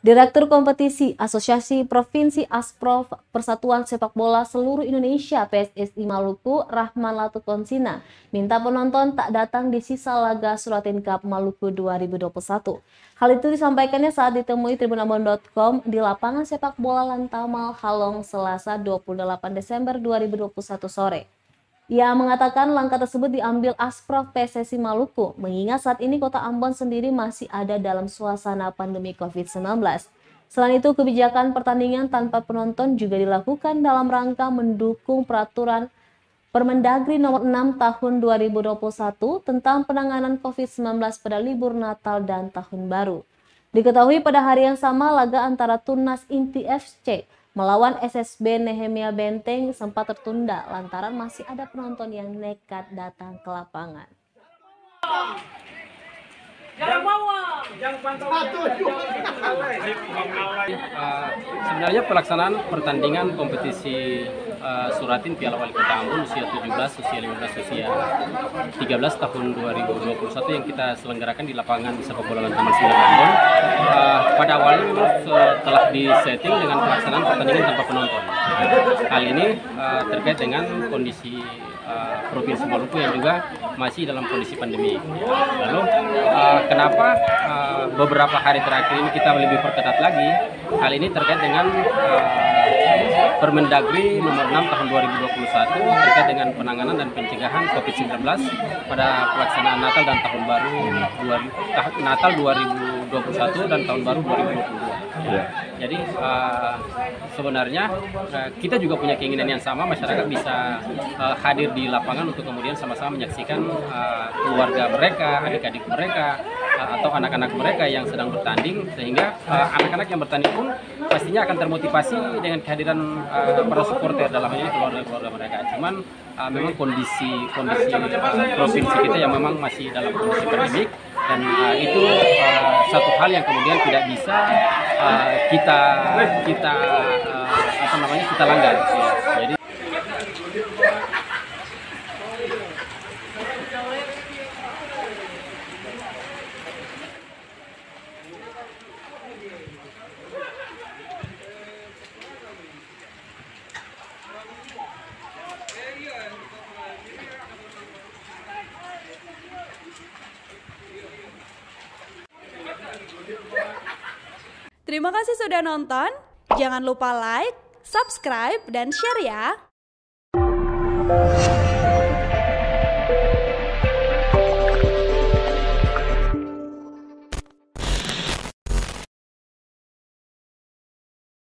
Direktur Kompetisi Asosiasi Provinsi Asprof Persatuan Sepak Bola Seluruh Indonesia PSSI Maluku, Rahman Latukonsina, minta penonton tak datang di sisa laga Suratin Cup Maluku 2021. Hal itu disampaikannya saat ditemui tribunambon.com di lapangan sepak bola Lantamal, Halong, Selasa 28 Desember 2021 sore. Ia mengatakan langkah tersebut diambil Asprof PSSI Maluku, mengingat saat ini kota Ambon sendiri masih ada dalam suasana pandemi COVID-19. Selain itu, kebijakan pertandingan tanpa penonton juga dilakukan dalam rangka mendukung peraturan Permendagri nomor 6 tahun 2021 tentang penanganan COVID-19 pada libur Natal dan Tahun Baru. Diketahui pada hari yang sama, laga antara Tunas Inti FC melawan SSB Nehemia Benteng sempat tertunda lantaran masih ada penonton yang nekat datang ke lapangan. Sebenarnya pelaksanaan pertandingan kompetisi Suratin Piala Wali Kota Ambon usia 17, usia 15, usia 13 tahun 2021 yang kita selenggarakan di lapangan sepak bola Lantamal 9 Ambon. Pada awalnya memang telah disetting dengan pelaksanaan pertandingan tanpa penonton. Hal ini terkait dengan kondisi Provinsi Maluku yang juga masih dalam kondisi pandemi. Lalu kenapa beberapa hari terakhir ini kita lebih perketat lagi? Hal ini terkait dengan Permendagri nomor 6 tahun 2021 terkait dengan penanganan dan pencegahan COVID-19 pada pelaksanaan Natal dan Tahun Baru Natal 2021 dan Tahun Baru 2022. Ya. Jadi sebenarnya kita juga punya keinginan yang sama, masyarakat bisa hadir di lapangan untuk kemudian sama-sama menyaksikan keluarga mereka, adik-adik mereka, atau anak-anak mereka yang sedang bertanding, sehingga anak-anak yang bertanding pun pastinya akan termotivasi dengan kehadiran para supporter, dalam hal ini keluarga mereka. Cuman memang kondisi provinsi kita yang memang masih dalam kondisi pandemik, dan itu satu hal yang kemudian tidak bisa kita langgar. Jadi terima kasih sudah nonton. Jangan lupa like, subscribe, dan share ya.